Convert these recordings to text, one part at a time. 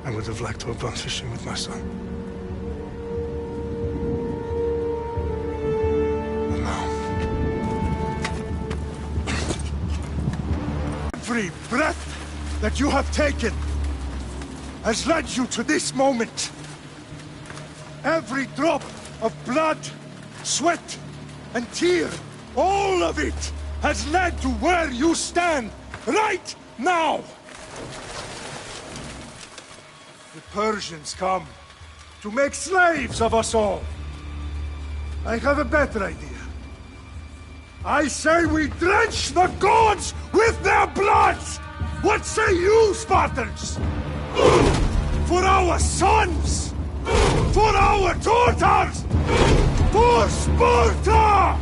I would have liked to have gone fishing with my son. But now... Every breath that you have taken has led you to this moment. Every drop of blood, sweat, and tear, all of it has led to where you stand right now. The Persians come to make slaves of us all. I have a better idea. I say we drench the gods with their blood! What say you, Spartans? For our sons! For our daughters! For Sparta!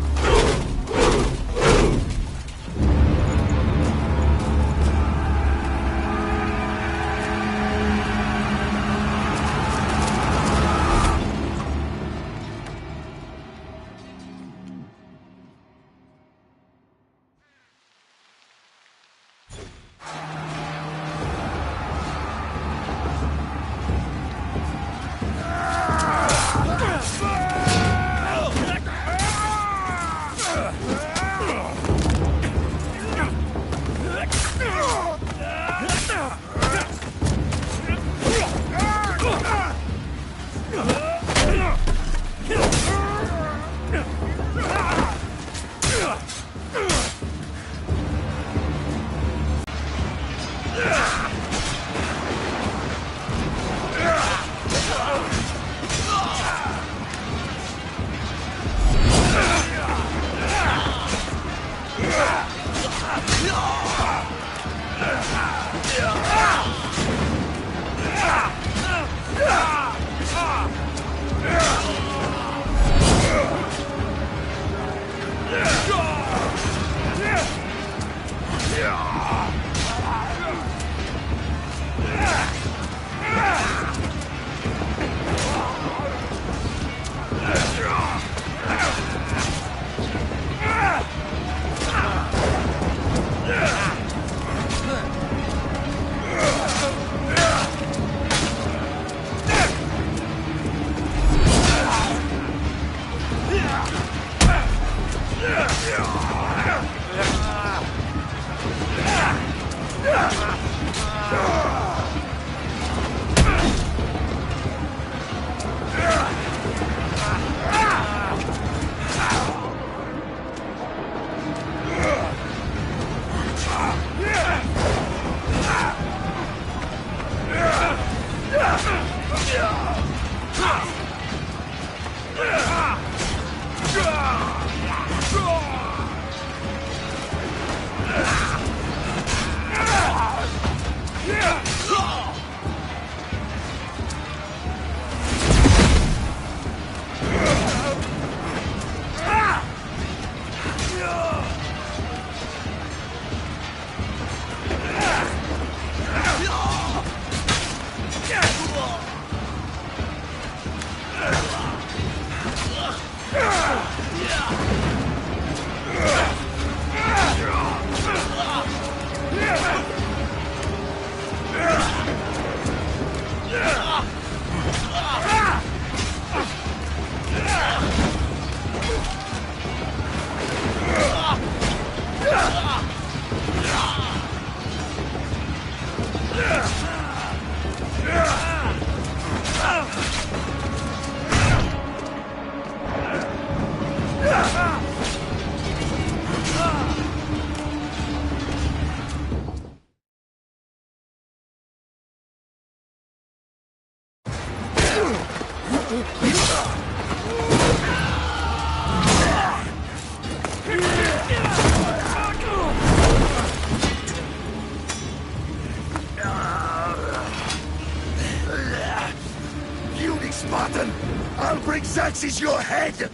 Spartan! I'll bring Xerxes your head!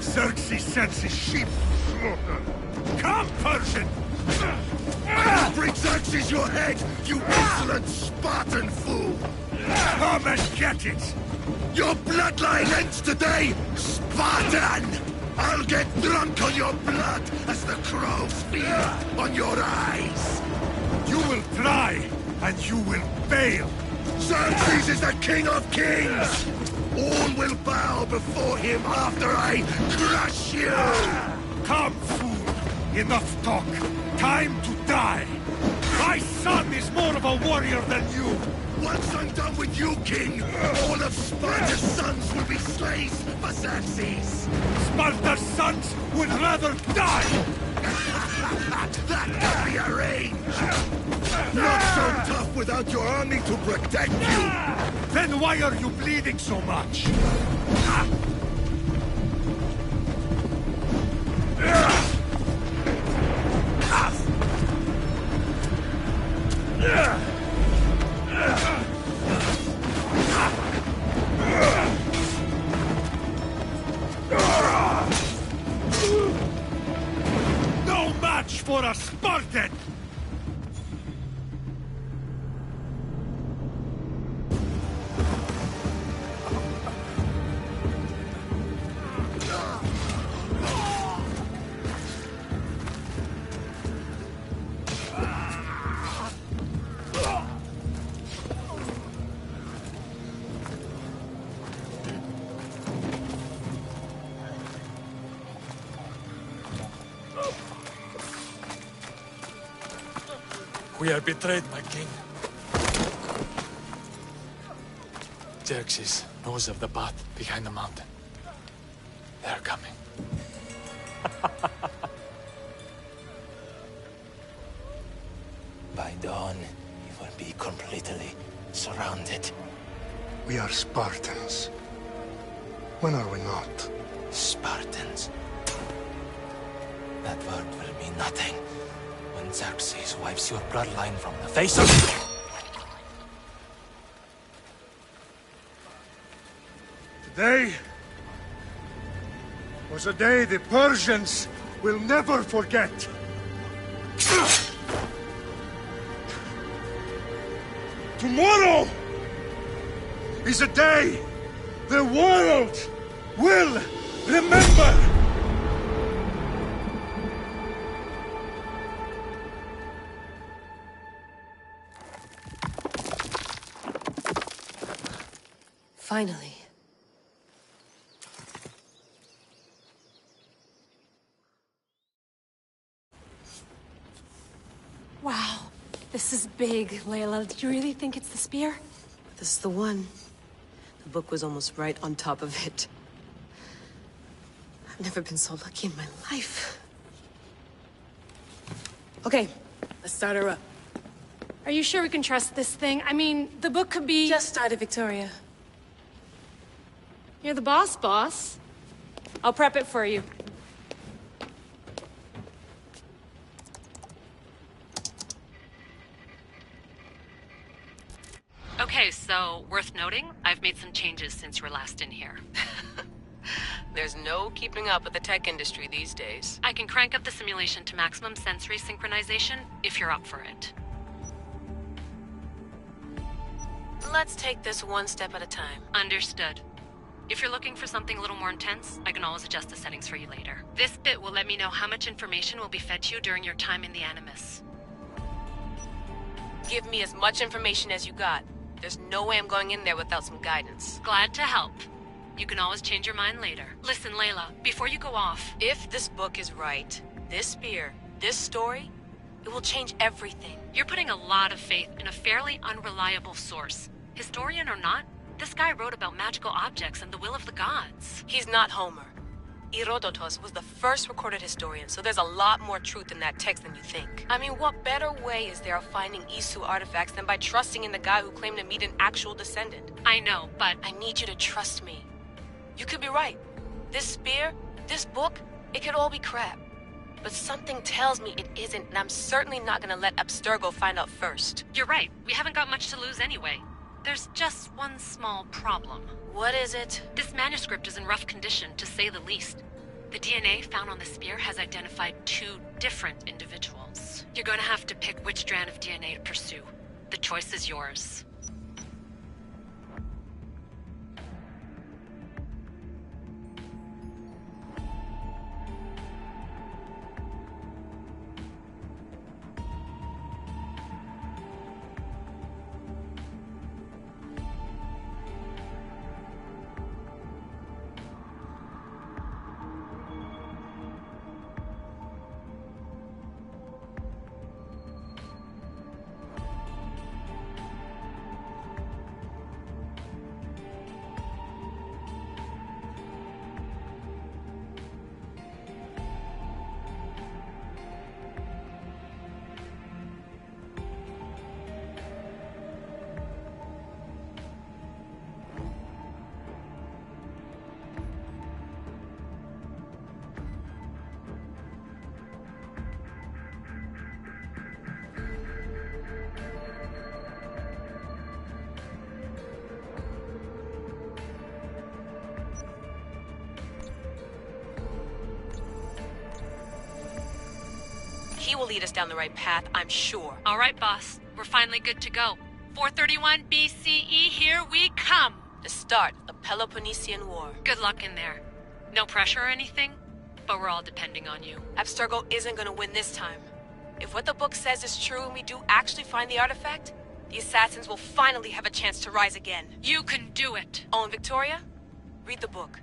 Xerxes sends his sheep slaughtered. Come, Persian! I'll bring Xerxes your head, you insolent Spartan fool! Come and get it! Your bloodline ends today, Spartan! I'll get drunk on your blood as the crows feed on your eyes! You will try, and you will fail. Xerxes is the king of kings! All will bow before him after I crush you! Come, fool! Enough talk! Time to die! My son is more of a warrior than you! Once I'm done with you, king, all of Sparta's sons will be slaves for Xerxes! Sparta's sons would rather die! That can be arranged! Not so tough without your army to protect you! Then why are you bleeding so much? No match for a Spartan! We are betrayed, my king. Xerxes knows of the path behind the mountain. They are coming. By dawn, you will be completely surrounded. We are Spartans. When are we not? Spartans. That word will mean nothing when Xerxes wipes your bloodline from the face of... Today was a day the Persians will never forget. Tomorrow is a day the world will remember. Finally. Wow, this is big, Layla. Do you really think it's the spear? This is the one. The book was almost right on top of it. I've never been so lucky in my life. Okay, let's start her up. Are you sure we can trust this thing? I mean, the book could be... Just started, Victoria. You're the boss. I'll prep it for you. Okay, so worth noting, I've made some changes since you were last in here. There's no keeping up with the tech industry these days. I can crank up the simulation to maximum sensory synchronization if you're up for it. Let's take this one step at a time. Understood. If you're looking for something a little more intense, I can always adjust the settings for you later. This bit will let me know how much information will be fed to you during your time in the Animus. Give me as much information as you got. There's no way I'm going in there without some guidance. Glad to help. You can always change your mind later. Listen, Layla, before you go off... If this book is right, this spear, this story, it will change everything. You're putting a lot of faith in a fairly unreliable source. Historian or not, this guy wrote about magical objects and the will of the gods. He's not Homer. Herodotus was the first recorded historian, so there's a lot more truth in that text than you think. I mean, what better way is there of finding Isu artifacts than by trusting in the guy who claimed to meet an actual descendant? I know, but... I need you to trust me. You could be right. This spear, this book, it could all be crap. But something tells me it isn't, and I'm certainly not gonna let Abstergo find out first. You're right. We haven't got much to lose anyway. There's just one small problem. What is it? This manuscript is in rough condition, to say the least. The DNA found on the spear has identified 2 different individuals. You're going to have to pick which strand of DNA to pursue. The choice is yours. He will lead us down the right path, I'm sure. All right, boss. We're finally good to go. 431 BCE, here we come! The start of the Peloponnesian War. Good luck in there. No pressure or anything, but we're all depending on you. Abstergo isn't gonna win this time. If what the book says is true and we do actually find the artifact, the assassins will finally have a chance to rise again. You can do it! Oh, and Victoria? Read the book.